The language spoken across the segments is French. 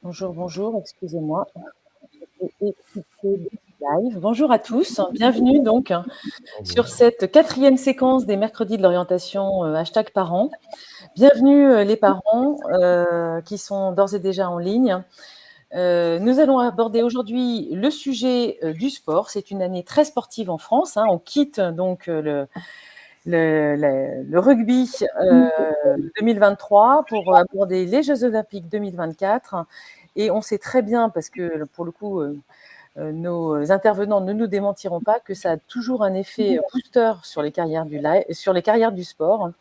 Bonjour, bonjour, excusez-moi. Live. Bonjour à tous, bienvenue donc sur cette 4e séquence des mercredis de l'orientation #parents. Bienvenue les parents qui sont d'ores et déjà en ligne. Nous allons aborder aujourd'hui le sujet du sport. C'est une année très sportive en France. On quitte donc le rugby 2023 pour aborder les Jeux Olympiques 2024. Et on sait très bien, parce que pour le coup, nos intervenants ne nous démentiront pas, que ça a toujours un effet booster sur les carrières du sport.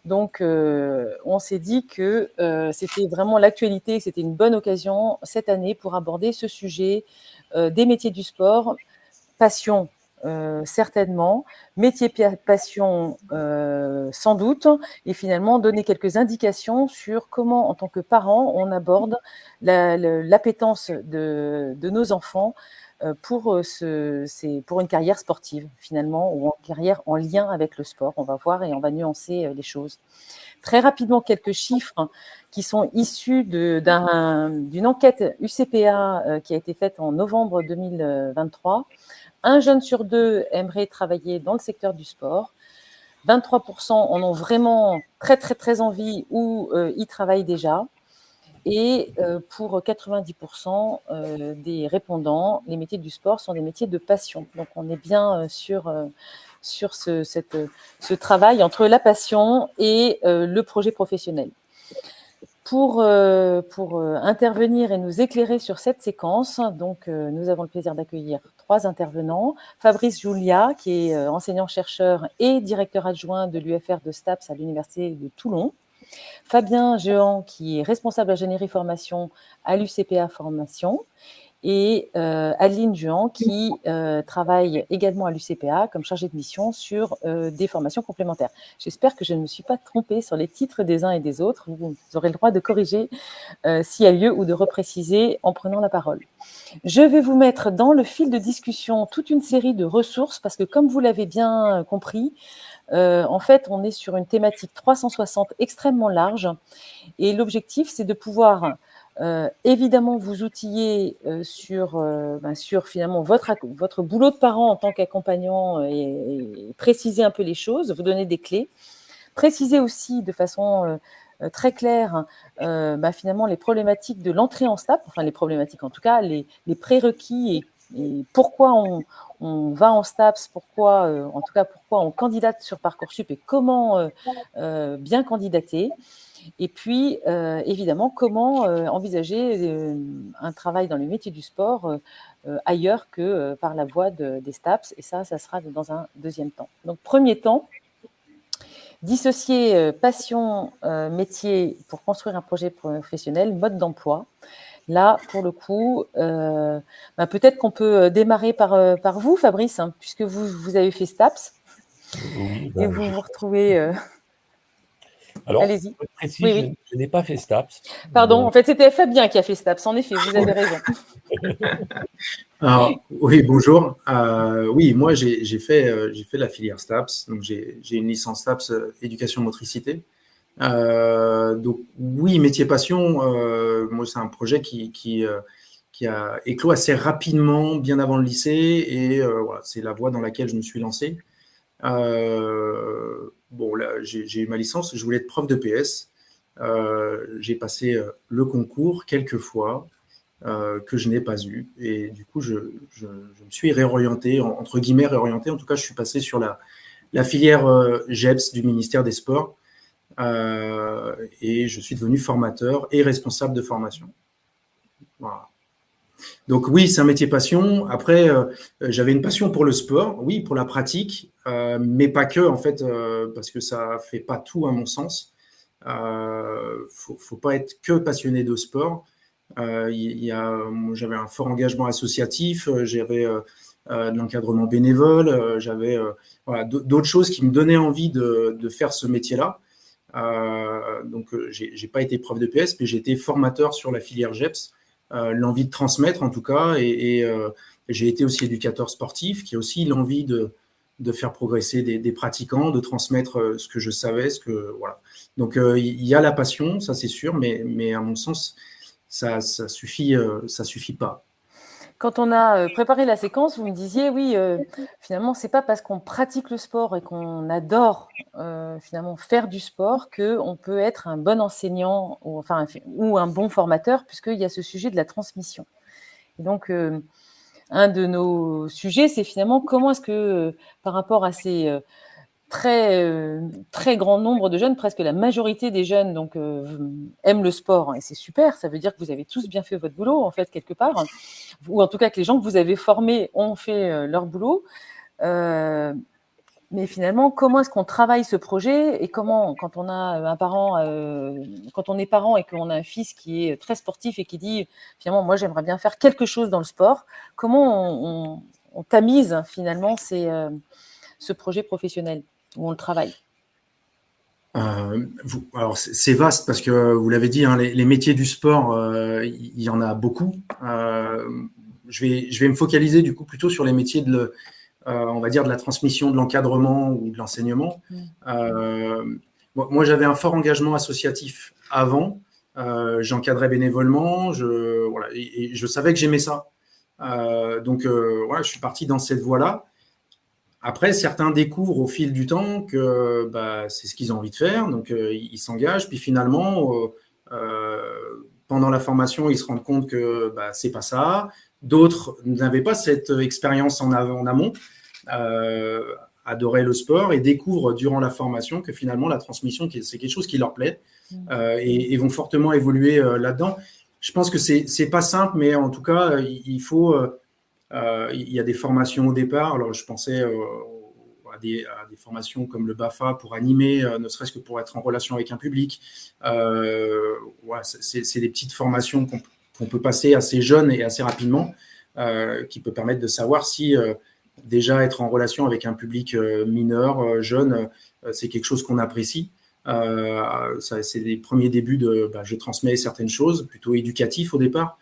Donc, on s'est dit que c'était vraiment l'actualité, que c'était une bonne occasion cette année pour aborder ce sujet des métiers du sport, passion certainement, métier passion sans doute, et finalement donner quelques indications sur comment, en tant que parents, on aborde l'appétence de nos enfants pour une carrière sportive, finalement, ou en carrière en lien avec le sport. On va voir et on va nuancer les choses. Très rapidement, quelques chiffres qui sont issus d'une enquête UCPA qui a été faite en novembre 2023. Un jeune sur 2 aimerait travailler dans le secteur du sport. 23% en ont vraiment très, très, très envie ou y travaillent déjà. Et pour 90% des répondants, les métiers du sport sont des métiers de passion. Donc, on est bien sur ce travail entre la passion et le projet professionnel. Pour intervenir et nous éclairer sur cette séquence, donc, nous avons le plaisir d'accueillir 3 intervenants. Fabrice Julia, qui est enseignant-chercheur et directeur adjoint de l'UFR de STAPS à l'Université de Toulon. Fabien Jehan, qui est responsable ingénierie formation à l'UCPA Formation. Et Adeline Jehan, qui travaille également à l'UCPA comme chargée de mission sur des formations complémentaires. J'espère que je ne me suis pas trompée sur les titres des uns et des autres. Vous aurez le droit de corriger s'il y a lieu ou de repréciser en prenant la parole. Je vais vous mettre dans le fil de discussion toute une série de ressources parce que, comme vous l'avez bien compris, en fait, on est sur une thématique 360 extrêmement large. Et l'objectif, c'est de pouvoir évidemment vous outiller sur finalement votre boulot de parent en tant qu'accompagnant et préciser un peu les choses, vous donner des clés, préciser aussi de façon très claire finalement les problématiques de l'entrée en STAPS, enfin les problématiques en tout cas, les prérequis et pourquoi on va en STAPS, pourquoi on candidate sur Parcoursup et comment bien candidater. Et puis, évidemment, comment envisager un travail dans les métiers du sport ailleurs que par la voie des STAPS. Et ça sera dans un deuxième temps. Donc, premier temps, dissocier passion, métier pour construire un projet professionnel, mode d'emploi. Là, pour le coup, peut-être qu'on peut démarrer par vous, Fabrice, puisque vous avez fait STAPS. Oui, et vous vous retrouvez... Alors, allez-y. pour être précis, Oui. je n'ai pas fait STAPS. Pardon, en fait, c'était Fabien qui a fait STAPS. En effet, vous avez raison. Alors, oui, bonjour. Oui, moi, j'ai fait la filière STAPS. Donc, j'ai une licence STAPS éducation motricité. Donc, oui, métier passion, moi, c'est un projet qui a éclos assez rapidement, bien avant le lycée. Et voilà, c'est la voie dans laquelle je me suis lancé. Bon, là, j'ai eu ma licence. Je voulais être prof de PS. J'ai passé le concours quelques fois. Que je n'ai pas eu. Et du coup, je me suis réorienté, entre guillemets réorienté. En tout cas, je suis passé sur la filière GEPS du ministère des Sports et je suis devenu formateur et responsable de formation. Voilà. Donc oui, c'est un métier passion. Après, j'avais une passion pour le sport, oui, pour la pratique, mais pas que, en fait, parce que ça fait pas tout à mon sens. Faut pas être que passionné de sport. J'avais un fort engagement associatif, j'avais de l'encadrement bénévole, j'avais voilà, d'autres choses qui me donnaient envie de faire ce métier-là. Donc, j'ai pas été prof de PS, mais j'ai été formateur sur la filière GEPS, l'envie de transmettre en tout cas, et j'ai été aussi éducateur sportif, qui a aussi l'envie de faire progresser des pratiquants, de transmettre ce que je savais, voilà. Donc, il y a la passion, ça c'est sûr, mais à mon sens, ça suffit pas. Quand on a préparé la séquence, vous me disiez, oui, finalement, c'est pas parce qu'on pratique le sport et qu'on adore finalement faire du sport qu'on peut être un bon enseignant ou un bon formateur, puisqu'il y a ce sujet de la transmission. Et donc, un de nos sujets, c'est finalement comment est-ce que, par rapport à ces très grand nombre de jeunes, presque la majorité des jeunes donc, aiment le sport, et c'est super, ça veut dire que vous avez tous bien fait votre boulot, en fait, quelque part, ou en tout cas que les gens que vous avez formés ont fait leur boulot. Mais finalement, comment est-ce qu'on travaille ce projet, et comment, quand on a un parent, quand on est parent et qu'on a un fils qui est très sportif et qui dit finalement, moi j'aimerais bien faire quelque chose dans le sport, comment on tamise finalement ce projet professionnel où on le travaille? Alors c'est vaste parce que vous l'avez dit, hein, les métiers du sport, il y en a beaucoup. Je vais me focaliser du coup plutôt sur les métiers on va dire de la transmission, de l'encadrement ou de l'enseignement. Moi, j'avais un fort engagement associatif avant. J'encadrais bénévolement, voilà, et je savais que j'aimais ça. Donc voilà, je suis parti dans cette voie-là. Après, certains découvrent au fil du temps que c'est ce qu'ils ont envie de faire, donc ils s'engagent. Puis finalement, pendant la formation, ils se rendent compte que c'est pas ça. D'autres n'avaient pas cette expérience en amont, adoraient le sport et découvrent durant la formation que finalement la transmission, c'est quelque chose qui leur plaît, et vont fortement évoluer là-dedans. Je pense que c'est pas simple, mais en tout cas, il faut. Il y a des formations au départ. Alors, je pensais à des formations comme le BAFA pour animer, ne serait-ce que pour être en relation avec un public. Ouais, c'est des petites formations qu'on peut passer assez jeune et assez rapidement, qui peut permettre de savoir si déjà être en relation avec un public mineur, jeune, c'est quelque chose qu'on apprécie. C'est les premiers débuts je transmets certaines choses, plutôt éducatifs au départ.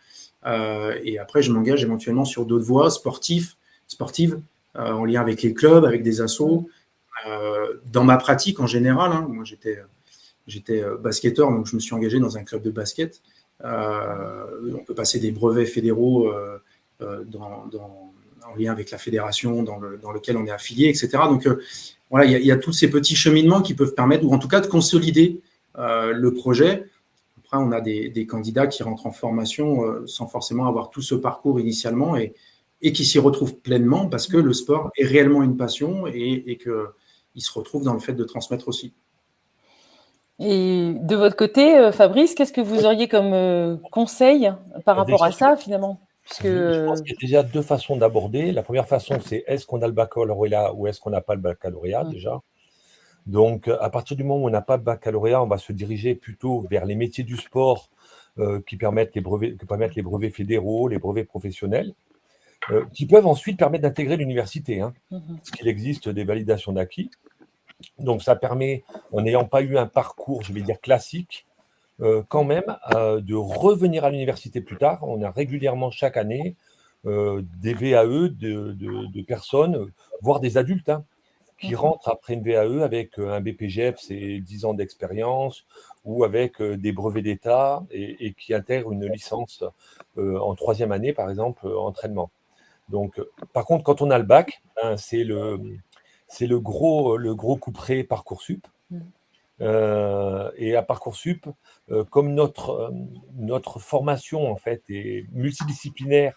Et après, je m'engage éventuellement sur d'autres voies sportives, en lien avec les clubs, avec des assos. Dans ma pratique en général, hein, moi j'étais basketteur, donc je me suis engagé dans un club de basket. On peut passer des brevets fédéraux en lien avec la fédération dans lequel on est affilié, etc. Donc voilà, il y a tous ces petits cheminements qui peuvent permettre, ou en tout cas de consolider le projet. Après, on a des candidats qui rentrent en formation sans forcément avoir tout ce parcours initialement, et qui s'y retrouvent pleinement parce que le sport est réellement une passion, et qu'ils se retrouvent dans le fait de transmettre aussi. Et de votre côté, Fabrice, qu'est-ce que vous auriez comme conseil par rapport à ça, finalement? Je pense qu'il y a déjà deux façons d'aborder. La première façon, c'est est-ce qu'on a le baccalauréat ou est-ce qu'on n'a pas le baccalauréat déjà. Donc, à partir du moment où on n'a pas de baccalauréat, on va se diriger plutôt vers les métiers du sport qui permettent les brevets fédéraux, les brevets professionnels, qui peuvent ensuite permettre d'intégrer l'université, parce qu'il existe des validations d'acquis. Donc, ça permet, en n'ayant pas eu un parcours, je vais dire, classique, quand même, de revenir à l'université plus tard. On a régulièrement chaque année des VAE de personnes, voire des adultes, qui rentrent après une VAE avec un BPGEPS et 10 ans d'expérience, ou avec des brevets d'État, et qui intègrent une licence en 3e année, par exemple, entraînement. Donc, par contre, quand on a le bac, c'est le gros couperet Parcoursup. Et à Parcoursup, comme notre formation en fait est multidisciplinaire,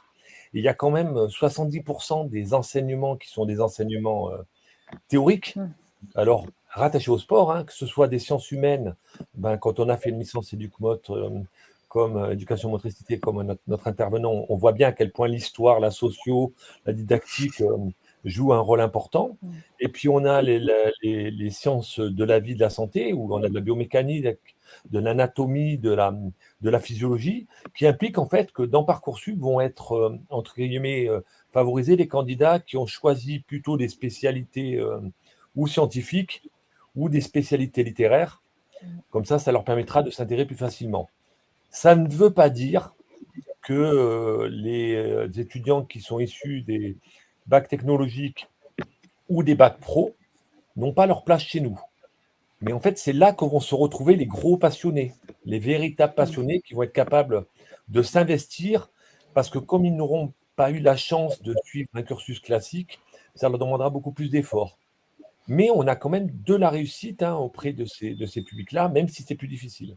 il y a quand même 70% des enseignements qui sont des enseignements théoriques, alors rattachés au sport, que ce soit des sciences humaines, quand on a fait une licence EducMot, comme éducation motricité, comme notre intervenant, on voit bien à quel point l'histoire, la socio, la didactique jouent un rôle important. Et puis on a les sciences de la vie, de la santé, où on a de la biomécanique, de l'anatomie, de la physiologie, qui implique en fait que dans Parcoursup vont être, entre guillemets, favorisés les candidats qui ont choisi plutôt des spécialités ou scientifiques ou des spécialités littéraires. Comme ça leur permettra de s'intégrer plus facilement. Ça ne veut pas dire que les étudiants qui sont issus des bacs technologiques ou des bacs pro n'ont pas leur place chez nous. Mais en fait, c'est là que vont se retrouver les gros passionnés, les véritables passionnés qui vont être capables de s'investir parce que comme ils n'auront pas eu la chance de suivre un cursus classique, ça leur demandera beaucoup plus d'efforts. Mais on a quand même de la réussite auprès de ces publics-là, même si c'est plus difficile.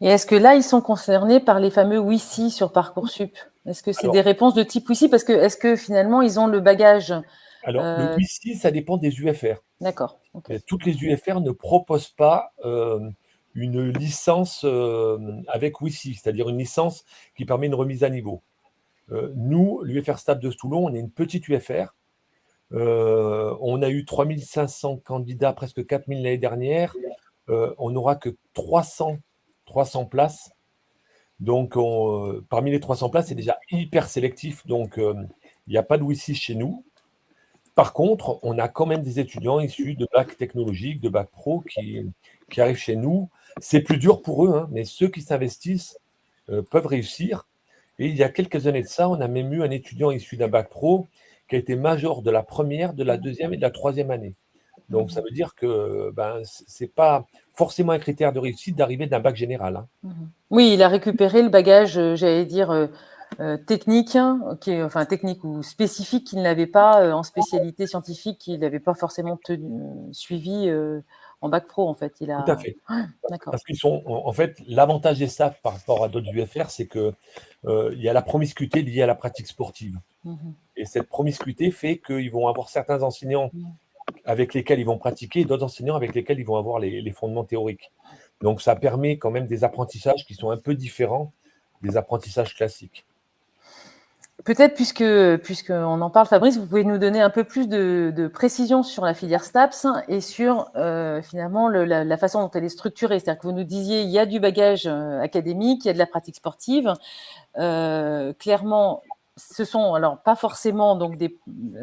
Et est-ce que là, ils sont concernés par les fameux WICI sur Parcoursup? Est-ce que c'est des réponses de type WICI? Parce que est-ce que finalement, ils ont le bagage? Alors, le WICI, ça dépend des UFR. D'accord. Okay. Toutes les UFR ne proposent pas une licence avec WICI, c'est-à-dire une licence qui permet une remise à niveau. Nous, l'UFR STAPS de Toulon, on est une petite UFR. On a eu 3500 candidats, presque 4000 l'année dernière. On n'aura que 300 places. Donc, parmi les 300 places, c'est déjà hyper sélectif. Donc, il n'y a pas de WICI chez nous. Par contre, on a quand même des étudiants issus de bac technologique, de bac pro qui arrivent chez nous. C'est plus dur pour eux, mais ceux qui s'investissent peuvent réussir. Et il y a quelques années de ça, on a même eu un étudiant issu d'un bac pro qui a été major de la première, de la deuxième et de la troisième année. Donc, ça veut dire que ce n'est pas forcément un critère de réussite d'arriver d'un bac général. Oui, il a récupéré le bagage, j'allais dire, technique, technique ou spécifique qu'il n'avait pas en spécialité scientifique, qu'il n'avait pas forcément suivi en bac pro, en fait. Tout à fait. D'accord. Parce qu'ils sont, en fait, l'avantage des STAPS par rapport à d'autres UFR, c'est qu'il y a la promiscuité liée à la pratique sportive. Et cette promiscuité fait qu'ils vont avoir certains enseignants avec lesquels ils vont pratiquer et d'autres enseignants avec lesquels ils vont avoir les fondements théoriques. Donc, ça permet quand même des apprentissages qui sont un peu différents des apprentissages classiques. Peut-être, puisqu'on en parle, Fabrice, vous pouvez nous donner un peu plus de précision sur la filière STAPS et sur finalement la façon dont elle est structurée. C'est-à-dire que vous nous disiez, il y a du bagage académique, il y a de la pratique sportive. Clairement, ce sont alors pas forcément donc des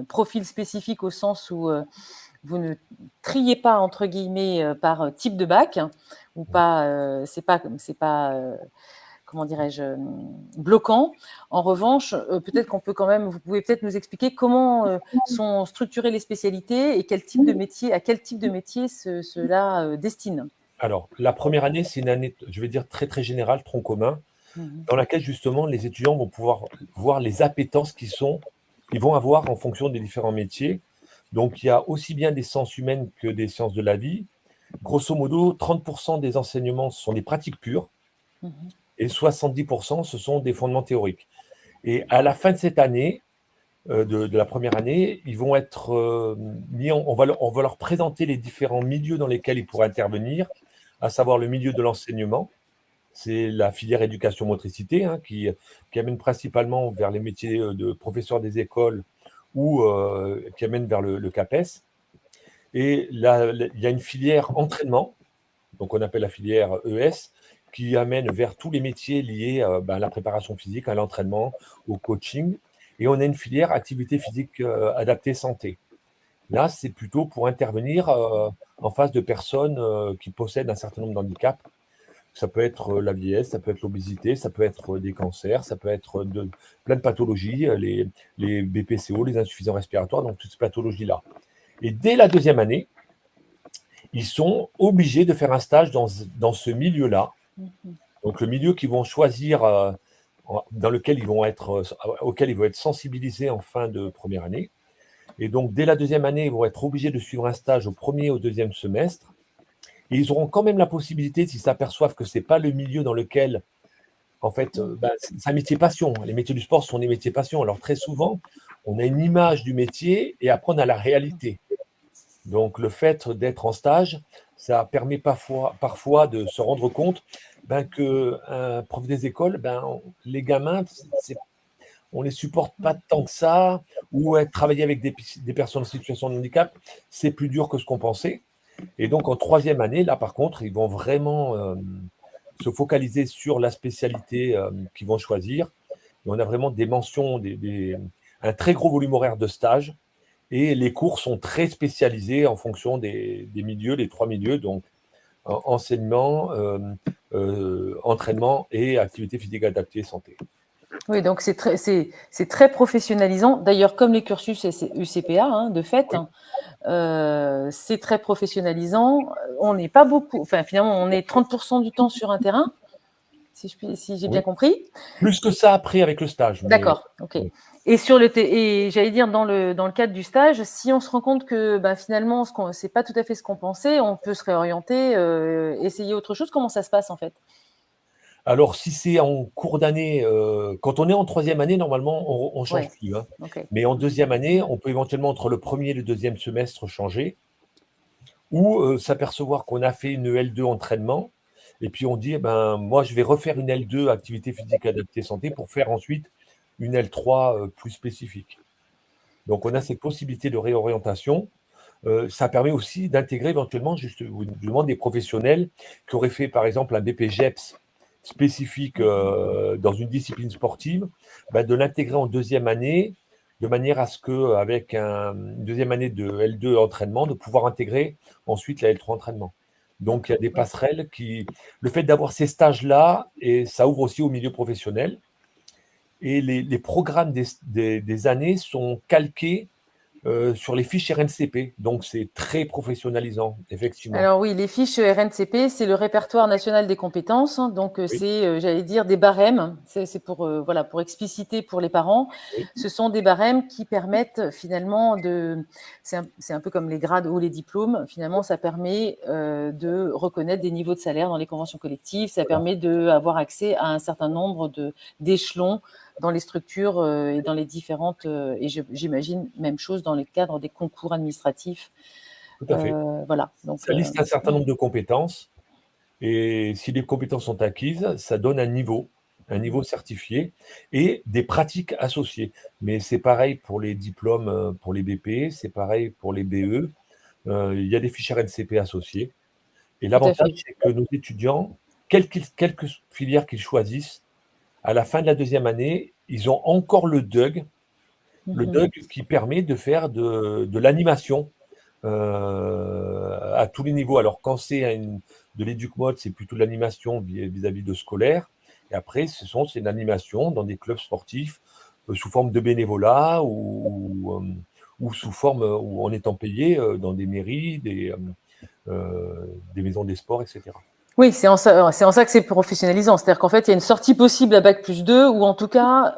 profils spécifiques au sens où vous ne triez pas entre guillemets par type de bac ou pas. C'est pas comment dirais-je, bloquant. En revanche, peut-être qu'on peut quand même, vous pouvez peut-être nous expliquer comment sont structurées les spécialités et quel type de métier, à quel type de métier cela destine. Alors, la première année, c'est une année, je vais dire, très, très générale, tronc commun, dans laquelle, justement, les étudiants vont pouvoir voir les appétences qu'ils vont avoir en fonction des différents métiers. Donc, il y a aussi bien des sciences humaines que des sciences de la vie. Grosso modo, 30% des enseignements sont des pratiques pures et 70%, ce sont des fondements théoriques. Et à la fin de cette année, de la première année, ils vont être mis on va leur présenter les différents milieux dans lesquels ils pourraient intervenir, à savoir le milieu de l'enseignement. C'est la filière éducation-motricité qui amène principalement vers les métiers de professeur des écoles ou qui amène vers le CAPES. Et là, il y a une filière entraînement, donc on appelle la filière ES, qui amène vers tous les métiers liés à la préparation physique, à l'entraînement, au coaching. Et on a une filière activité physique adaptée santé. Là, c'est plutôt pour intervenir en face de personnes qui possèdent un certain nombre d'handicaps. Ça peut être la vieillesse, ça peut être l'obésité, ça peut être des cancers, ça peut être plein de pathologies, les BPCO, les insuffisants respiratoires, donc toutes ces pathologies-là. Et dès la deuxième année, ils sont obligés de faire un stage dans ce milieu-là. Donc le milieu qu'ils vont choisir, auquel ils vont être sensibilisés en fin de première année. Et donc dès la deuxième année, ils vont être obligés de suivre un stage au premier et au deuxième semestre. Et ils auront quand même la possibilité, s'ils s'aperçoivent que ce n'est pas le milieu dans lequel, en fait, c'est un métier passion. Les métiers du sport sont des métiers passion. Alors très souvent, on a une image du métier et après on a la réalité. Donc le fait d'être en stage, ça permet parfois de se rendre compte ben, qu'un prof des écoles, les gamins, on ne les supporte pas tant que ça, ou travailler avec des personnes en situation de handicap, c'est plus dur que ce qu'on pensait. Et donc, en troisième année, là, par contre, ils vont vraiment se focaliser sur la spécialité qu'ils vont choisir. Et on a vraiment des mentions, un très gros volume horaire de stage. Et les cours sont très spécialisés en fonction des milieux, les 3 milieux, donc enseignement, entraînement et activité physique adaptée santé. Oui, donc c'est très professionnalisant. D'ailleurs, comme les cursus UCPA, hein, de fait, oui. C'est très professionnalisant. On n'est pas beaucoup, enfin finalement, on est 30% du temps sur un terrain, si j'ai bien compris. Plus que ça après avec le stage. D'accord, ok. Oui. Et j'allais dire dans le cadre du stage, si on se rend compte que finalement c'est pas tout à fait ce qu'on pensait, on peut se réorienter, essayer autre chose. Comment ça se passe en fait? Alors, si c'est en cours d'année, quand on est en troisième année, normalement, on ne change plus. Hein. Okay. Mais en deuxième année, on peut éventuellement, entre le premier et le deuxième semestre, changer ou s'apercevoir qu'on a fait une L2 entraînement et puis on dit, moi, je vais refaire une L2 activité physique adaptée santé pour faire ensuite une L3 plus spécifique. Donc, on a cette possibilité de réorientation. Ça permet aussi d'intégrer éventuellement justement des professionnels qui auraient fait, par exemple, un BPGEPS spécifique dans une discipline sportive, de l'intégrer en deuxième année, de manière à ce qu'avec une deuxième année de L2 entraînement, de pouvoir intégrer ensuite la L3 entraînement. Donc, il y a des passerelles le fait d'avoir ces stages-là, et ça ouvre aussi au milieu professionnel. Et les programmes des années sont calqués sur les fiches RNCP. Donc, c'est très professionnalisant, effectivement. Alors oui, les fiches RNCP, c'est le répertoire national des compétences. Donc, oui. C'est, j'allais dire, des barèmes. C'est pour, pour expliciter pour les parents. Oui. Ce sont des barèmes qui permettent finalement c'est un peu comme les grades ou les diplômes. Finalement, ça permet de reconnaître des niveaux de salaire dans les conventions collectives. Ça permet d'avoir accès à un certain nombre d'échelons dans les structures et dans les différentes, et j'imagine même chose dans le cadre des concours administratifs. Tout à fait. Voilà. Donc, ça liste un certain nombre de compétences et si les compétences sont acquises, ça donne un niveau certifié et des pratiques associées. Mais c'est pareil pour les diplômes, pour les BP, c'est pareil pour les BE. Il y a des fiches RNCP associées. Et l'avantage, c'est que nos étudiants, quelques filières qu'ils choisissent, à la fin de la deuxième année, ils ont encore le DUG qui permet de faire de l'animation à tous les niveaux. Alors, quand c'est de l'éduc-mode, c'est plutôt de l'animation vis-à-vis de scolaire. Et après, c'est une animation dans des clubs sportifs sous forme de bénévolat ou sous forme ou en étant payé dans des mairies, des maisons des sports, etc. Oui, c'est en ça que c'est professionnalisant. C'est-à-dire qu'en fait, il y a une sortie possible à Bac+2 ou en tout cas,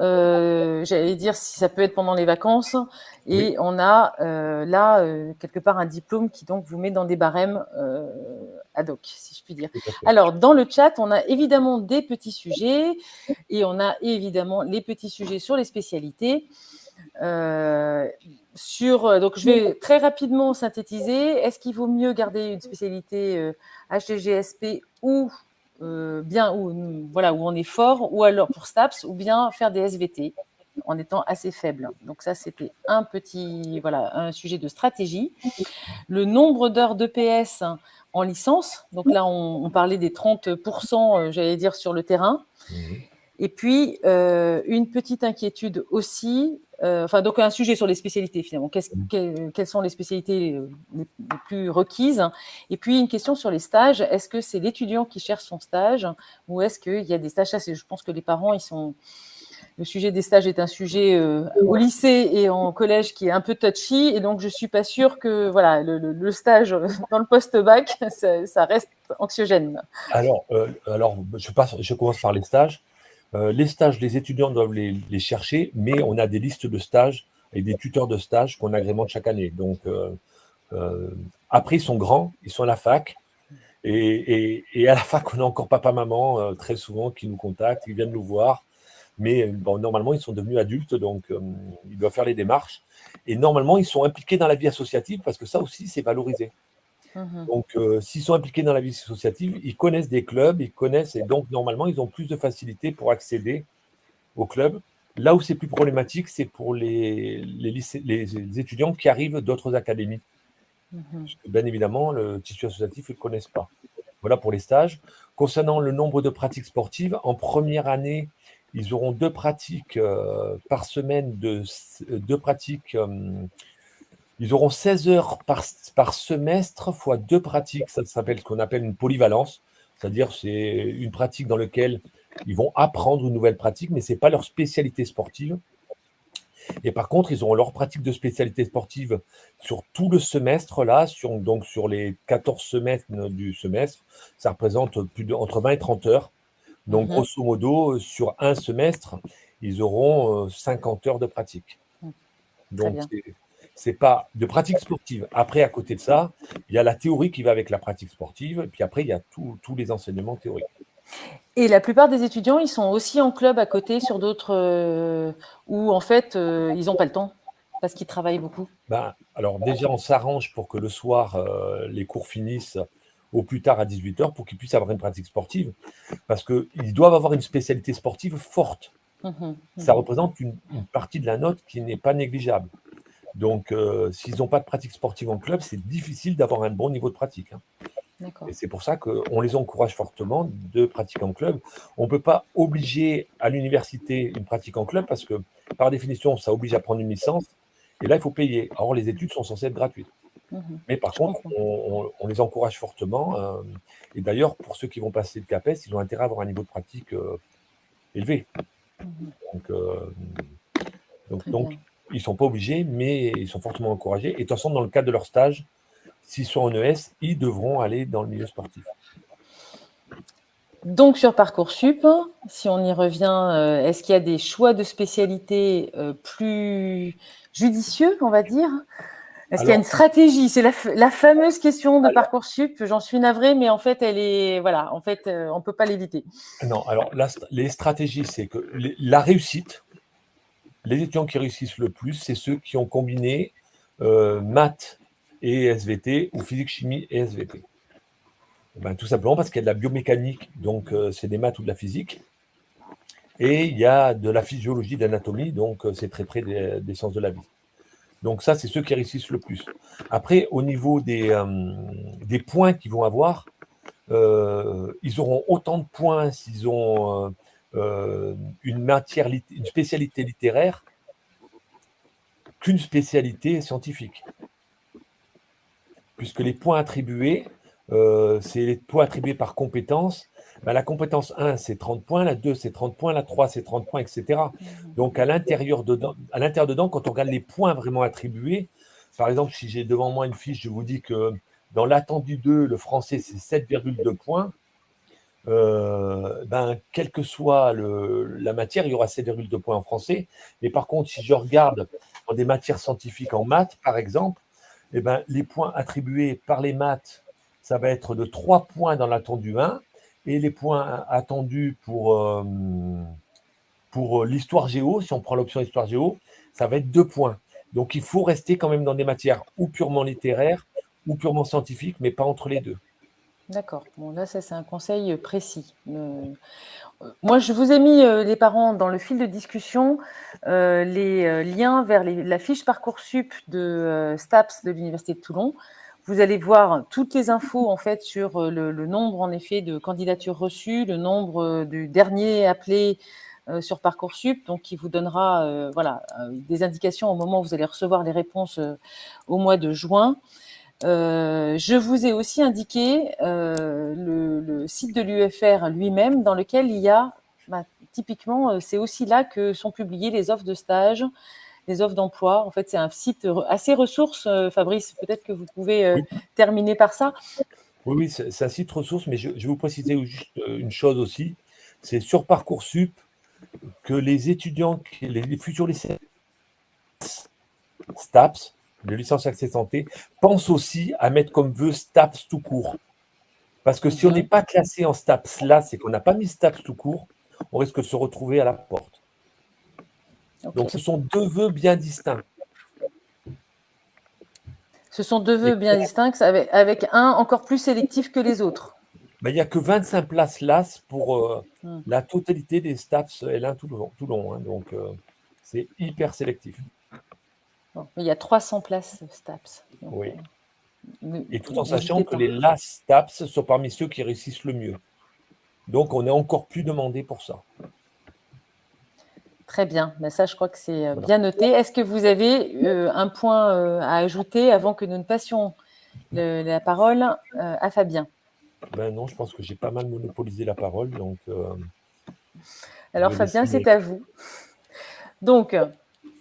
j'allais dire si ça peut être pendant les vacances. Et on a là, quelque part, un diplôme qui donc vous met dans des barèmes ad hoc, si je puis dire. Alors, dans le chat, on a évidemment des petits sujets et on a évidemment les petits sujets sur les spécialités. Donc, je vais très rapidement synthétiser. Est-ce qu'il vaut mieux garder une spécialité HGGSP où on est fort, ou alors pour STAPS, ou bien faire des SVT en étant assez faible. Donc ça, c'était un sujet de stratégie. Le nombre d'heures d'EPS en licence. Donc là, on parlait des 30%, j'allais dire, sur le terrain. Et puis, une petite inquiétude aussi, donc un sujet sur les spécialités finalement. Quelles sont les spécialités les plus requises? Et puis, une question sur les stages. Est-ce que c'est l'étudiant qui cherche son stage ou est-ce qu'il y a des stages? Je pense que les parents, le sujet des stages est un sujet au lycée et en collège qui est un peu touchy. Et donc, je ne suis pas sûre que le stage dans le post-bac, ça reste anxiogène. Alors je commence par les stages. Les stages, les étudiants doivent les chercher, mais on a des listes de stages et des tuteurs de stages qu'on agrémente chaque année. Donc, après, ils sont grands, ils sont à la fac. Et à la fac, on a encore papa-maman, très souvent, qui nous contactent, qui viennent nous voir. Mais normalement, ils sont devenus adultes, donc ils doivent faire les démarches. Et normalement, ils sont impliqués dans la vie associative parce que ça aussi, c'est valorisé. Donc, s'ils sont impliqués dans la vie associative, ils connaissent des clubs, ils connaissent, et donc normalement, ils ont plus de facilité pour accéder au club. Là où c'est plus problématique, c'est pour les étudiants qui arrivent d'autres académies. Parce que, bien évidemment, le tissu associatif, ils ne connaissent pas. Voilà pour les stages. Concernant le nombre de pratiques sportives, en première année, ils auront 2 pratiques par semaine, deux pratiques. Ils auront 16 heures par semestre fois 2 pratiques. Ça s'appelle ce qu'on appelle une polyvalence. C'est-à-dire c'est une pratique dans laquelle ils vont apprendre une nouvelle pratique, mais ce n'est pas leur spécialité sportive. Et par contre, ils auront leur pratique de spécialité sportive sur tout le semestre, là, donc sur les 14 semaines du semestre. Ça représente entre 20 et 30 heures. Donc, grosso modo, sur un semestre, ils auront 50 heures de pratique. Donc, c'est pas de pratique sportive. Après, à côté de ça, il y a la théorie qui va avec la pratique sportive. Et puis après, il y a tous les enseignements théoriques. Et la plupart des étudiants, ils sont aussi en club à côté sur d'autres où en fait, ils n'ont pas le temps parce qu'ils travaillent beaucoup. Alors déjà, on s'arrange pour que le soir, les cours finissent au plus tard à 18h pour qu'ils puissent avoir une pratique sportive parce qu'ils doivent avoir une spécialité sportive forte. Ça représente une partie de la note qui n'est pas négligeable. Donc, s'ils n'ont pas de pratique sportive en club, c'est difficile d'avoir un bon niveau de pratique. Et c'est pour ça qu'on les encourage fortement de pratiquer en club. On ne peut pas obliger à l'université une pratique en club parce que, par définition, ça oblige à prendre une licence. Et là, il faut payer. Or, les études sont censées être gratuites. Mais par contre, on les encourage fortement. Et d'ailleurs, pour ceux qui vont passer le CAPES, ils ont intérêt à avoir un niveau de pratique élevé. Donc, ils ne sont pas obligés, mais ils sont fortement encouragés. Et de toute façon, dans le cadre de leur stage, s'ils sont en ES, ils devront aller dans le milieu sportif. Donc, sur Parcoursup, si on y revient, est-ce qu'il y a des choix de spécialités plus judicieux, on va dire ? Est-ce qu'il y a une stratégie ? C'est la fameuse question de Parcoursup. J'en suis navrée, mais en fait, elle est… Voilà, en fait, on ne peut pas l'éviter. Non, alors les stratégies, c'est que la réussite, les étudiants qui réussissent le plus, c'est ceux qui ont combiné maths et SVT ou physique, chimie et SVT. Tout simplement parce qu'il y a de la biomécanique, donc c'est des maths ou de la physique. Et il y a de la physiologie, d'anatomie, donc c'est très près des sciences de la vie. Donc ça, c'est ceux qui réussissent le plus. Après, au niveau des points qu'ils vont avoir, ils auront autant de points s'ils ont une spécialité littéraire qu'une spécialité scientifique. Puisque les points attribués, c'est les points attribués par compétence. La compétence 1, c'est 30 points, la 2, c'est 30 points, la 3, c'est 30 points, etc. Donc, à l'intérieur dedans, quand on regarde les points vraiment attribués, par exemple, si j'ai devant moi une fiche, je vous dis que dans l'attendu 2, le français, c'est 7,2 points. Quelle que soit la matière, il y aura 7,2 points en français. Mais par contre, si je regarde dans des matières scientifiques en maths, par exemple, les points attribués par les maths, ça va être de 3 points dans l'attendu 1, et les points attendus pour l'histoire géo, si on prend l'option histoire géo, ça va être 2 points. Donc, il faut rester quand même dans des matières ou purement littéraires ou purement scientifiques, mais pas entre les deux. D'accord. Bon, là, ça, c'est un conseil précis. Moi, je vous ai mis, les parents, dans le fil de discussion, les liens vers la fiche Parcoursup de STAPS de l'Université de Toulon. Vous allez voir toutes les infos, en fait, sur le nombre, en effet, de candidatures reçues, le nombre du dernier appelé sur Parcoursup, donc qui vous donnera des indications au moment où vous allez recevoir les réponses au mois de juin. Je vous ai aussi indiqué le site de l'UFR lui-même, dans lequel il y a, typiquement, c'est aussi là que sont publiées les offres de stage, les offres d'emploi. En fait, c'est un site assez ressource. Fabrice, peut-être que vous pouvez terminer par ça. Oui, c'est un site ressource, mais je vais vous préciser juste une chose aussi. C'est sur Parcoursup que les étudiants, les futurs lycéens STAPS, de licence accès santé, pensent aussi à mettre comme vœu STAPS tout court. Parce que si on n'est pas classé en STAPS là, c'est qu'on n'a pas mis STAPS tout court, on risque de se retrouver à la porte. Okay. Donc, ce sont 2 vœux bien distincts. Ce sont deux vœux bien distincts avec un encore plus sélectif que les autres. Ben, il n'y a que 25 places LAS pour la totalité des STAPS L1 Toulon, hein, donc c'est hyper sélectif. Bon, il y a 300 places STAPS. Donc, oui. Et tout en sachant que les LAS STAPS sont parmi ceux qui réussissent le mieux. Donc, on est encore plus demandé pour ça. Très bien. Ben, ça, je crois que c'est bien noté. Est-ce que vous avez un point à ajouter avant que nous ne passions la parole à Fabien? Ben non, je pense que j'ai pas mal monopolisé la parole. Donc, alors, Fabien, c'est à vous. Donc,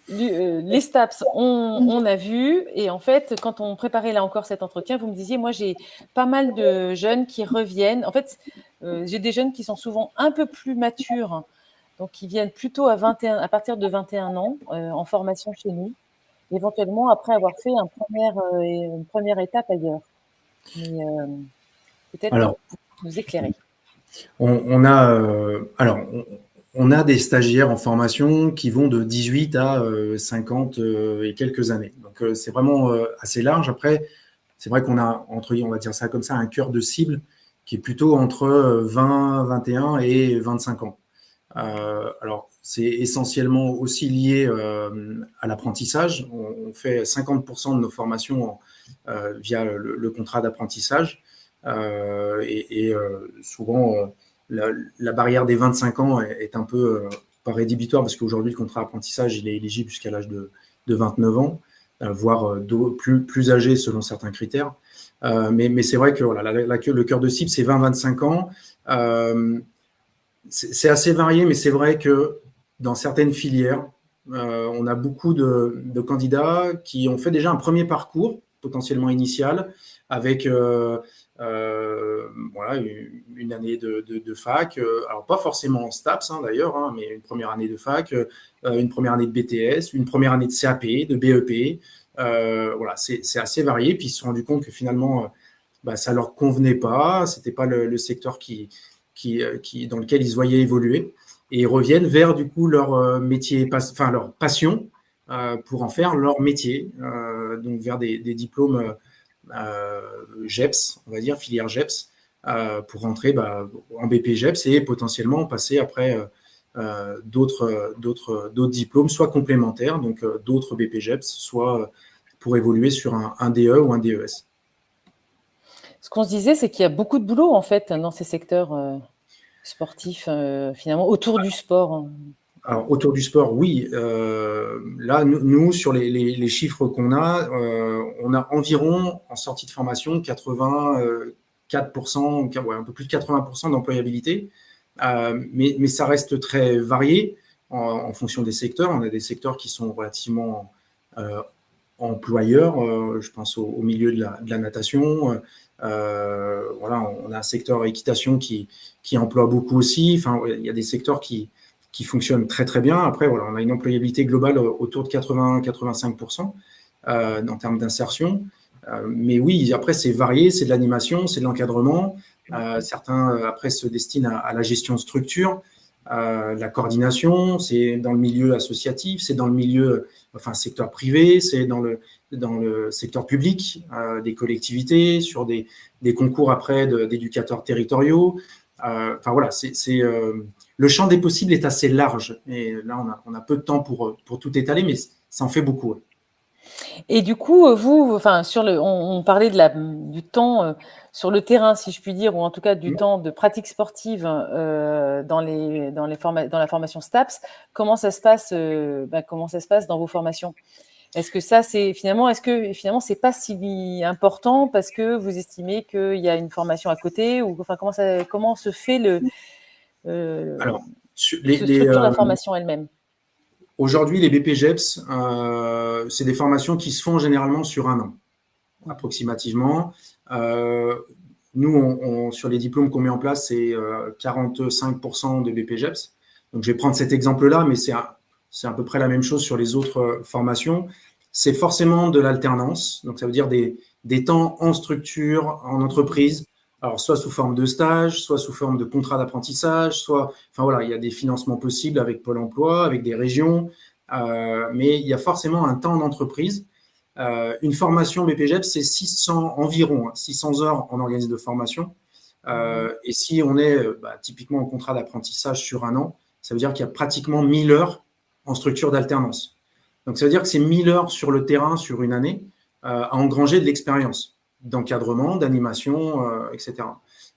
les STAPS, on a vu. Et en fait, quand on préparait là encore cet entretien, vous me disiez, moi, j'ai pas mal de jeunes qui reviennent. En fait, j'ai des jeunes qui sont souvent un peu plus matures, donc qui viennent plutôt à partir de 21 ans en formation chez nous, éventuellement après avoir fait une première étape ailleurs. Mais peut-être que vous nous éclairez. On a des stagiaires en formation qui vont de 18 à 50 et quelques années. Donc, c'est vraiment assez large. Après, c'est vrai qu'on a, on va dire ça comme ça, un cœur de cible qui est plutôt entre 20, 21 et 25 ans. Alors, c'est essentiellement aussi lié à l'apprentissage. On fait 50% de nos formations via le contrat d'apprentissage. Souvent, la barrière des 25 ans est un peu pas rédhibitoire parce qu'aujourd'hui, le contrat d'apprentissage, il est éligible jusqu'à l'âge de 29 ans, voire plus âgé selon certains critères. Mais c'est vrai que voilà, le cœur de cible, c'est 20-25 ans. C'est assez varié, mais c'est vrai que dans certaines filières, on a beaucoup de candidats qui ont fait déjà un premier parcours potentiellement initial avec voilà, une année de fac, alors pas forcément en STAPS d'ailleurs, hein, mais une première année de fac, une première année de BTS, une première année de CAP, de BEP. Voilà, c'est assez varié. Puis ils se sont rendus compte que finalement, ça leur convenait pas, c'était pas le secteur dans lequel ils se voyaient évoluer. Et ils reviennent vers du coup leur métier, leur passion pour en faire leur métier. Donc vers des diplômes GEPS, on va dire, filière GEPS, pour rentrer en BP GEPS et potentiellement passer après d'autres diplômes, soit complémentaires, donc d'autres BP GEPS, soit pour évoluer sur un DE ou un DES. Ce qu'on se disait, c'est qu'il y a beaucoup de boulot en fait dans ces secteurs sportifs, finalement, autour du sport. Alors, autour du sport, oui. Là, nous, sur les chiffres qu'on a, on a environ, en sortie de formation, 84%, un peu plus de 80% d'employabilité. Mais ça reste très varié en fonction des secteurs. On a des secteurs qui sont relativement employeurs. Je pense au milieu de la natation. Voilà, on a un secteur équitation qui emploie beaucoup aussi. Enfin, il y a des secteurs qui fonctionnent très très bien. Après, voilà, on a une employabilité globale autour de 80-85% en termes d'insertion. Mais oui, après, c'est varié, c'est de l'animation, c'est de l'encadrement. Certains, après, se destinent à la gestion de structure, la coordination, c'est dans le milieu associatif, c'est dans le milieu, secteur privé, c'est dans le secteur public, des collectivités, sur des concours après d'éducateurs territoriaux. Voilà, le champ des possibles est assez large. Et là, on a peu de temps pour tout étaler, mais ça en fait beaucoup. Et du coup, vous, on parlait du temps sur le terrain, si je puis dire, ou en tout cas du temps de pratique sportive dans la formation STAPS. Comment ça se passe dans vos formations? Est-ce que c'est pas si important parce que vous estimez qu'il y a une formation à côté, ou comment se fait structure la formation elle-même? Aujourd'hui, les BPGEPS, c'est des formations qui se font généralement sur un an, approximativement. Nous, sur les diplômes qu'on met en place, c'est 45% de BPGEPS. Donc, je vais prendre cet exemple-là, mais c'est à peu près la même chose sur les autres formations. C'est forcément de l'alternance. Donc, ça veut dire des temps en structure, en entreprise. Alors, soit sous forme de stage, soit sous forme de contrat d'apprentissage, il y a des financements possibles avec Pôle emploi, avec des régions, mais il y a forcément un temps en entreprise. Une formation BPGEPS, c'est 600 environ, 600 heures en organisme de formation. Et si on est typiquement en contrat d'apprentissage sur un an, ça veut dire qu'il y a pratiquement 1000 heures en structure d'alternance. Donc, ça veut dire que c'est 1000 heures sur le terrain sur une année à engranger de l'expérience, d'encadrement, d'animation, etc.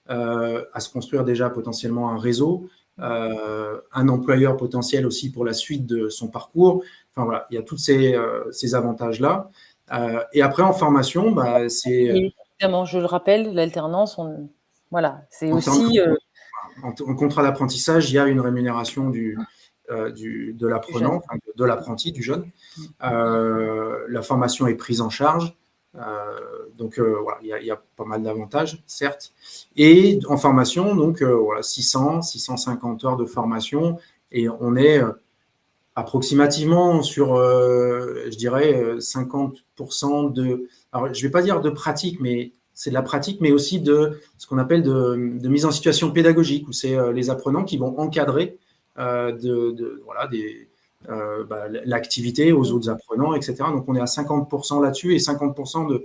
À se construire déjà potentiellement un réseau, un employeur potentiel aussi pour la suite de son parcours. Enfin, voilà, il y a tous ces avantages-là. Et après, en formation, c'est… Évidemment, je le rappelle, l'alternance, voilà, c'est En aussi… en contrat d'apprentissage, il y a une rémunération de l'apprenant, de l'apprenti, du jeune. La formation est prise en charge. Donc, voilà, il y a pas mal d'avantages, certes. Et en formation, donc, voilà, 600, 650 heures de formation. Et on est approximativement sur, je dirais, 50% de… Alors, je ne vais pas dire de pratique, mais c'est de la pratique, mais aussi de ce qu'on appelle de mise en situation pédagogique, où c'est les apprenants qui vont encadrer l'activité aux autres apprenants, etc. Donc, on est à 50% là-dessus et 50%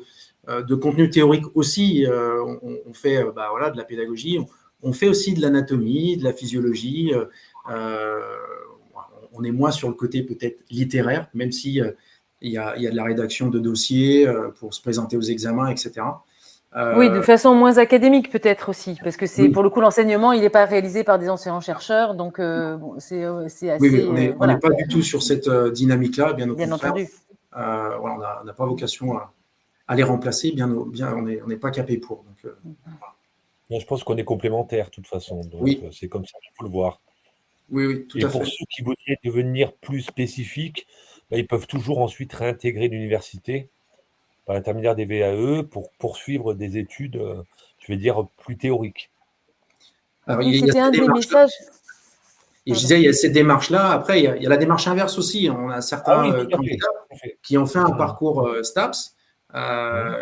de contenu théorique aussi. On fait de la pédagogie, on fait aussi de l'anatomie, de la physiologie. On est moins sur le côté peut-être littéraire, même si il y a de la rédaction de dossiers pour se présenter aux examens, etc. Oui, de façon moins académique peut-être aussi, parce que c'est pour le coup l'enseignement, il n'est pas réalisé par des enseignants-chercheurs, donc c'est assez… Oui, on n'est pas du tout sur cette dynamique-là, bien au contraire. Entendu. On n'a pas vocation à les remplacer, on n'est pas capé pour. Donc, je pense qu'on est complémentaires de toute façon, donc c'est comme ça qu'il faut le voir. Oui, tout à fait. Et pour ceux qui voudraient devenir plus spécifiques, ils peuvent toujours ensuite réintégrer l'université par l'intermédiaire des VAE pour poursuivre des études, je vais dire, plus théoriques. Alors, oui, c'était un des messages. Et je disais, il y a cette démarche-là. Après, il y a la démarche inverse aussi. On a certains candidats qui ont fait un parcours STAPS,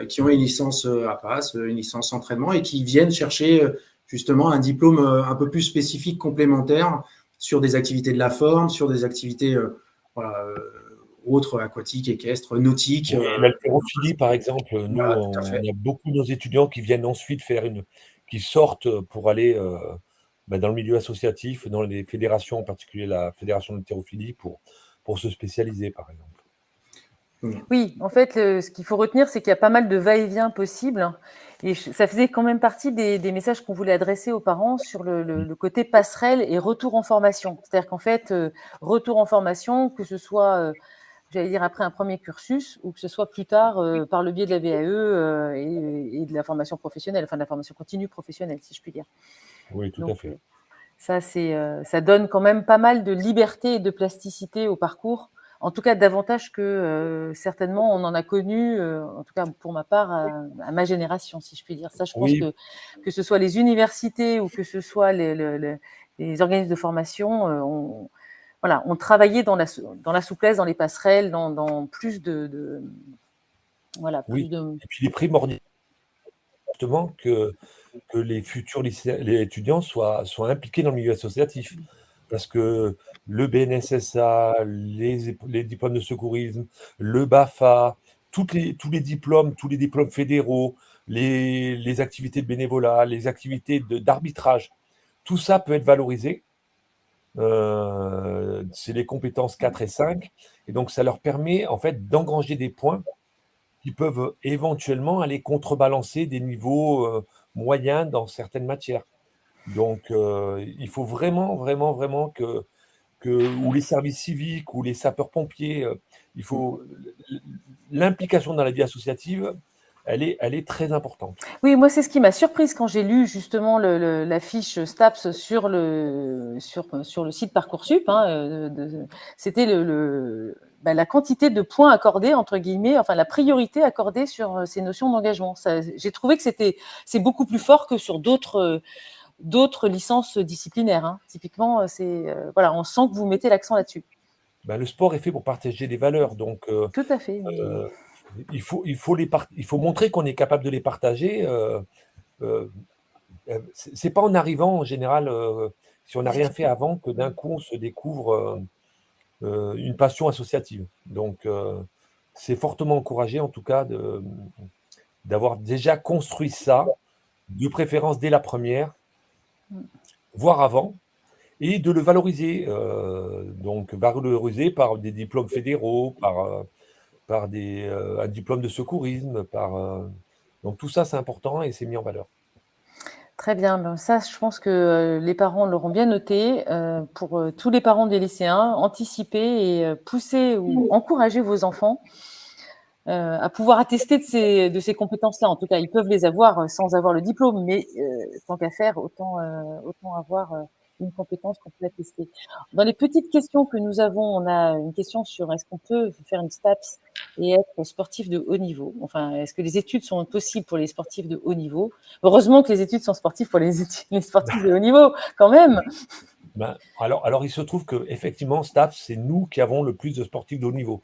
qui ont une licence APAS, une licence entraînement, et qui viennent chercher justement un diplôme un peu plus spécifique, complémentaire, sur des activités de la forme, sur des activités autres, aquatiques, équestres, nautiques. L'haltérophilie, par exemple, nous, on a beaucoup de nos étudiants qui viennent ensuite qui sortent pour aller dans le milieu associatif, dans les fédérations, en particulier la fédération d'haltérophilie, pour se spécialiser, par exemple. Oui, en fait, ce qu'il faut retenir, c'est qu'il y a pas mal de va-et-vient possible. Et ça faisait quand même partie des messages qu'on voulait adresser aux parents sur le côté passerelle et retour en formation. C'est-à-dire qu'en fait, retour en formation, que ce soit, j'allais dire, après un premier cursus ou que ce soit plus tard par le biais de la VAE et de la formation professionnelle, enfin de la formation continue professionnelle, si je puis dire. Oui, tout à fait. Ça donne quand même pas mal de liberté et de plasticité au parcours. En tout cas, davantage que certainement on en a connu, en tout cas pour ma part, à ma génération, si je puis dire. Ça, je pense que ce soit les universités ou que ce soit les organismes de formation, on travaillait dans la souplesse, dans les passerelles, dans plus de voilà. Oui. Et puis il est primordial justement que les futurs les étudiants soient impliqués dans le milieu associatif. Parce que le BNSSA, les diplômes de secourisme, le BAFA, tous les diplômes fédéraux, les activités de bénévolat, les activités d'arbitrage, tout ça peut être valorisé. C'est les compétences 4 et 5. Et donc, ça leur permet en fait d'engranger des points qui peuvent éventuellement aller contrebalancer des niveaux moyens dans certaines matières. Donc, il faut vraiment, vraiment, vraiment ou les services civiques ou les sapeurs-pompiers, l'implication dans la vie associative, elle est très importante. Oui, moi, c'est ce qui m'a surprise quand j'ai lu justement la fiche STAPS sur le site Parcoursup. C'était la quantité de points accordés, entre guillemets, enfin la priorité accordée sur ces notions d'engagement. J'ai trouvé que c'est beaucoup plus fort que sur d'autres licences disciplinaires. Typiquement, on sent que vous mettez l'accent là-dessus. Le sport est fait pour partager des valeurs, donc tout à fait. Il faut montrer qu'on est capable de les partager. C'est pas en arrivant en général, si on n'a rien fait avant, que d'un coup on se découvre une passion associative. Donc c'est fortement encouragé, en tout cas, d'avoir déjà construit ça, de préférence dès la première, voire avant, et de le valoriser. Donc, valoriser par des diplômes fédéraux, par un diplôme de secourisme, donc tout ça, c'est important et c'est mis en valeur. Très bien, ben ça, je pense que les parents l'auront bien noté. Pour tous les parents des lycéens, anticipez et poussez ou encouragez vos enfants à pouvoir attester de ces compétences-là. En tout cas, ils peuvent les avoir sans avoir le diplôme, mais tant qu'à faire, autant avoir une compétence qu'on peut attester. Dans les petites questions que nous avons, on a une question sur est-ce qu'on peut faire une STAPS et être sportif de haut niveau. Enfin, est-ce que les études sont possibles pour les sportifs de haut niveau? Heureusement que les études sont sportives pour les sportifs de haut niveau, quand même. Alors, il se trouve qu'effectivement, STAPS, c'est nous qui avons le plus de sportifs de haut niveau.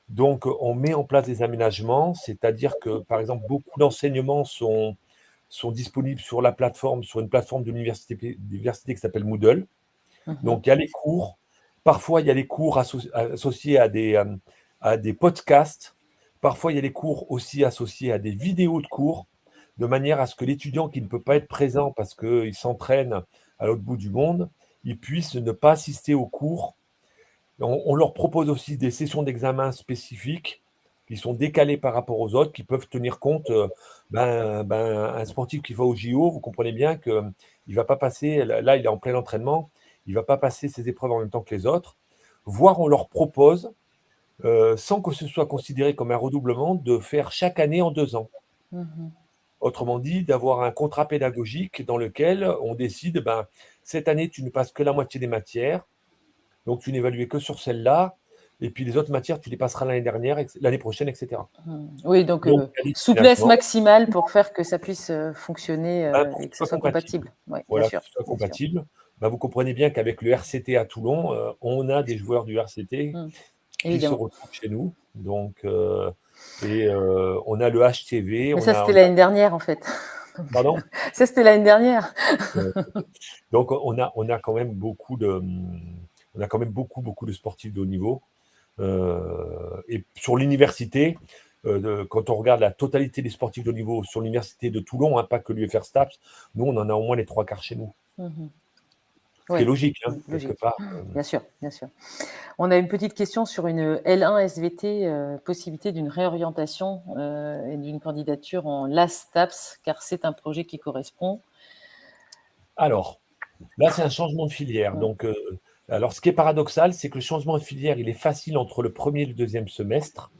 Donc, on met en place des aménagements, c'est-à-dire que, par exemple, beaucoup d'enseignements sont disponibles sur une plateforme de l'université qui s'appelle Moodle. Donc, il y a les cours. Parfois, il y a les cours associés à des podcasts. Parfois, il y a les cours aussi associés à des vidéos de cours, de manière à ce que l'étudiant qui ne peut pas être présent parce qu'il s'entraîne à l'autre bout du monde, il puisse ne pas assister aux cours. On leur propose aussi des sessions d'examen spécifiques qui sont décalées par rapport aux autres, qui peuvent tenir compte. Un sportif qui va au JO, vous comprenez bien qu'il ne va pas passer, là il est en plein entraînement, il ne va pas passer ses épreuves en même temps que les autres. Voire on leur propose, sans que ce soit considéré comme un redoublement, de faire chaque année en 2 ans. Autrement dit, d'avoir un contrat pédagogique dans lequel on décide, cette année, tu ne passes que la moitié des matières, donc tu n'évalues que sur celle-là, et puis les autres matières, tu les passeras l'année prochaine, etc. Oui, donc souplesse maximale pour faire que ça puisse fonctionner et que ça soit compatible. Ouais, voilà, bien sûr, que ce soit compatible. Vous comprenez bien qu'avec le RCT à Toulon, on a des joueurs du RCT qui se retrouvent chez nous. Donc, on a le HTV. Mais ça, c'était l'année dernière, en fait. Pardon? Ça, c'était l'année dernière. Donc, on a quand même beaucoup de sportifs de haut niveau. Et sur l'université, quand on regarde la totalité des sportifs de haut niveau sur l'université de Toulon, pas que l'UFR STAPS, nous, on en a au moins les 3/4 chez nous. Ce qui est logique, quelque part. Bien sûr, bien sûr. On a une petite question sur une L1 SVT, possibilité d'une réorientation et d'une candidature en LAS-STAPS, car c'est un projet qui correspond. Alors, là, c'est un changement de filière. Donc, alors, ce qui est paradoxal, c'est que le changement de filière, il est facile entre le premier et le deuxième semestre.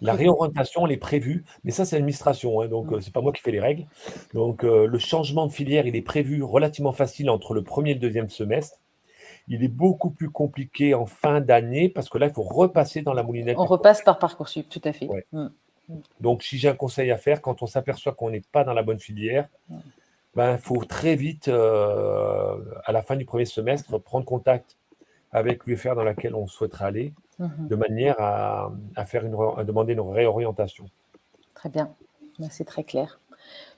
La réorientation, elle est prévue, mais ça, c'est l'administration, donc c'est pas moi qui fais les règles. Donc, le changement de filière, il est prévu relativement facile entre le premier et le deuxième semestre. Il est beaucoup plus compliqué en fin d'année parce que là, il faut repasser dans la moulinette. On repasse par Parcoursup, tout à fait. Ouais. Donc, si j'ai un conseil à faire, quand on s'aperçoit qu'on n'est pas dans la bonne filière, il faut très vite, à la fin du premier semestre, prendre contact avec l'UFR dans laquelle on souhaiterait aller, de manière à demander une réorientation. Très bien, c'est très clair.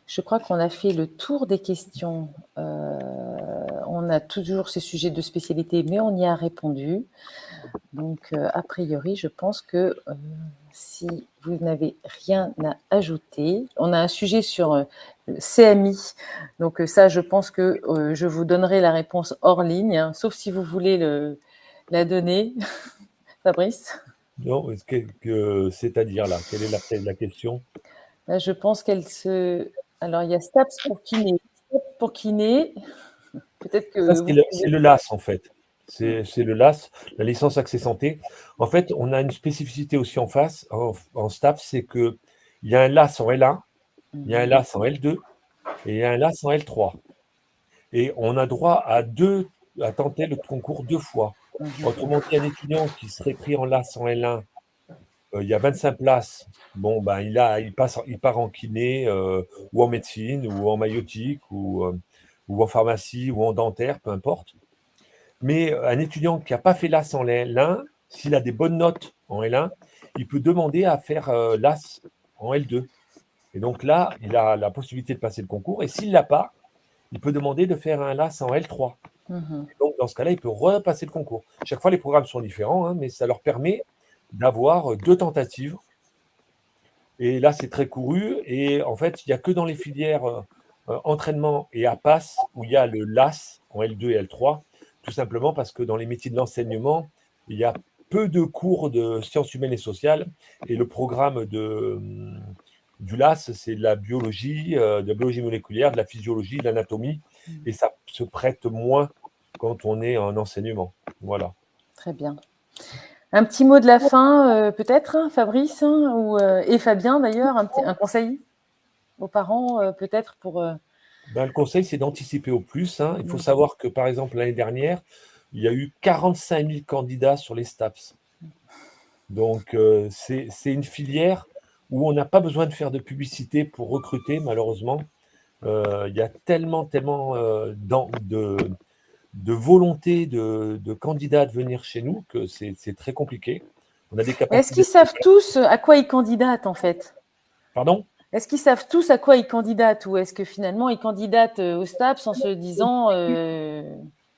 Je crois qu'on a fait le tour des questions. On a toujours ces sujets de spécialité, mais on y a répondu. Donc, a priori, je pense que si vous n'avez rien à ajouter, on a un sujet sur CMI. Donc, ça, je pense que je vous donnerai la réponse hors ligne, sauf si vous voulez la donner. Fabrice? Non, c'est-à-dire là, quelle est la question? Là, je pense qu'elle se... Alors, il y a STAPS pour kiné. STAPS pour kiné, peut-être que... C'est le LAS, en fait. C'est le LAS, la licence accès santé. En fait, on a une spécificité aussi en STAPS, c'est qu'il y a un LAS en L1, il y a un LAS en L2 et il y a un LAS en L3. Et on a droit à tenter le concours 2 fois. Autrement dit, un étudiant qui serait pris en LAS en L1, il y a 25 places. Bon, il part en kiné ou en médecine ou en maïotique ou en pharmacie ou en dentaire, peu importe. Mais un étudiant qui n'a pas fait LAS en L1, s'il a des bonnes notes en L1, il peut demander à faire LAS en L2. Et donc là, il a la possibilité de passer le concours. Et s'il ne l'a pas, il peut demander de faire un LAS en L3. Donc, dans ce cas-là, il peut repasser le concours. Chaque fois, les programmes sont différents, hein, mais ça leur permet d'avoir 2 tentatives. Et là, c'est très couru. Et en fait, il n'y a que dans les filières entraînement et APAS où il y a le LAS en L2 et L3, tout simplement parce que dans les métiers de l'enseignement, il y a peu de cours de sciences humaines et sociales. Et le programme du LAS, c'est de la biologie moléculaire, de la physiologie, de l'anatomie. Et ça se prête moins quand on est en enseignement. Voilà. Très bien. Un petit mot de la fin, peut-être, Fabrice, et Fabien d'ailleurs, un conseil aux parents, peut-être pour… Ben, le conseil, c'est d'anticiper au plus, hein. Il faut savoir que, par exemple, l'année dernière, il y a eu 45 000 candidats sur les STAPS. Donc, c'est une filière où on n'a pas besoin de faire de publicité pour recruter, malheureusement. Il y a tellement de volonté de candidats de venir chez nous que c'est très compliqué. On a des capacités. Est-ce qu'ils savent tous à quoi ils candidatent, en fait? Pardon? Est-ce qu'ils savent tous à quoi ils candidatent ou est-ce que finalement ils candidatent au STAPS en se disant…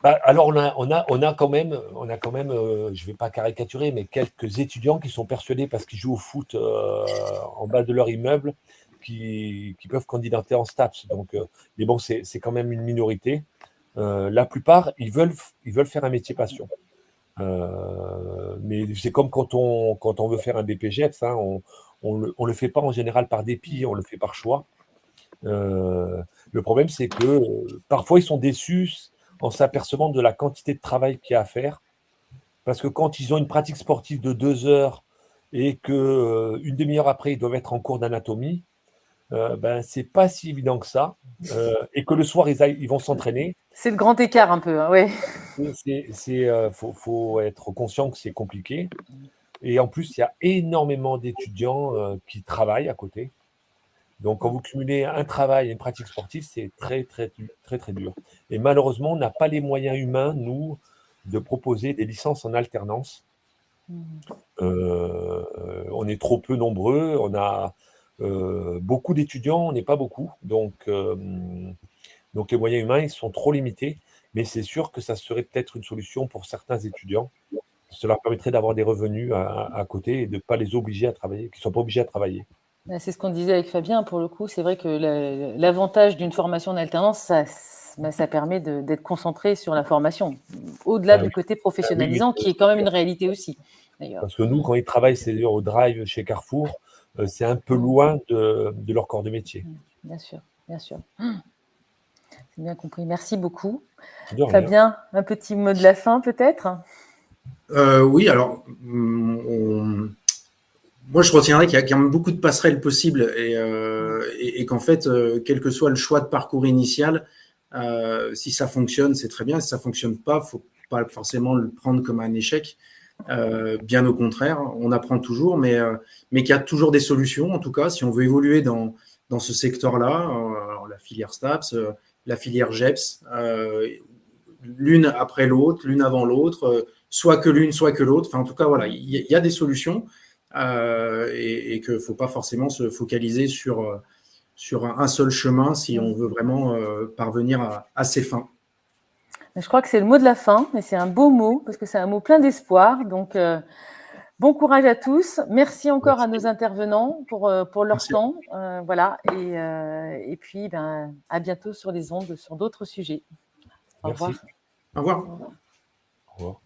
Bah, alors, on a quand même, je ne vais pas caricaturer, mais quelques étudiants qui sont persuadés parce qu'ils jouent au foot en bas de leur immeuble qui peuvent candidater en STAPS. Donc, mais bon, c'est quand même une minorité. La plupart, ils veulent faire un métier passion. Mais c'est comme quand on veut faire un BPGEPS, hein, on le fait pas en général par dépit, on le fait par choix. Le problème, c'est que parfois, ils sont déçus en s'apercevant de la quantité de travail qu'il y a à faire. Parce que quand ils ont une pratique sportive de 2 heures et qu'une demi-heure après, ils doivent être en cours d'anatomie, ben, c'est pas si évident que ça. Et que le soir, ils vont s'entraîner. C'est le grand écart un peu, hein, oui. Faut être conscient que c'est compliqué. Et en plus, il y a énormément d'étudiants qui travaillent à côté. Donc, quand vous cumulez un travail et une pratique sportive, c'est très, très, très, très dur. Et malheureusement, on n'a pas les moyens humains, nous, de proposer des licences en alternance. On est trop peu nombreux. On a beaucoup d'étudiants, on n'est pas beaucoup. Donc, les moyens humains, ils sont trop limités. Mais c'est sûr que ça serait peut-être une solution pour certains étudiants. Cela permettrait d'avoir des revenus à côté et de ne pas les obliger à travailler, qu'ils ne soient pas obligés à travailler. C'est ce qu'on disait avec Fabien. Pour le coup, c'est vrai que l'avantage d'une formation en alternance, ça permet d'être concentré sur la formation, au-delà du côté professionnalisant, qui est quand même une réalité aussi. Parce que nous, quand ils travaillent, c'est-à-dire au drive chez Carrefour, c'est un peu loin de leur corps de métier. Bien sûr, bien sûr. C'est bien compris. Merci beaucoup. De rien. Fabien, un petit mot de la fin, peut-être? Oui, alors, moi, je retiendrai qu'il y a quand même beaucoup de passerelles possibles et qu'en fait, quel que soit le choix de parcours initial, si ça fonctionne, c'est très bien. Si ça fonctionne pas, faut pas forcément le prendre comme un échec. Bien au contraire, on apprend toujours, mais qu'il y a toujours des solutions. En tout cas, si on veut évoluer dans ce secteur-là, la filière STAPS, la filière GEPS, l'une après l'autre, l'une avant l'autre, soit que l'une, soit que l'autre. Enfin, en tout cas, voilà, il y a des solutions et qu'il ne faut pas forcément se focaliser sur un seul chemin si on veut vraiment parvenir à ses fins. Je crois que c'est le mot de la fin, et c'est un beau mot, parce que c'est un mot plein d'espoir. Donc, bon courage à tous. Merci encore à nos intervenants pour leur temps. Voilà. Et puis, à bientôt sur les ondes, sur d'autres sujets. Au revoir. Au revoir. Au revoir.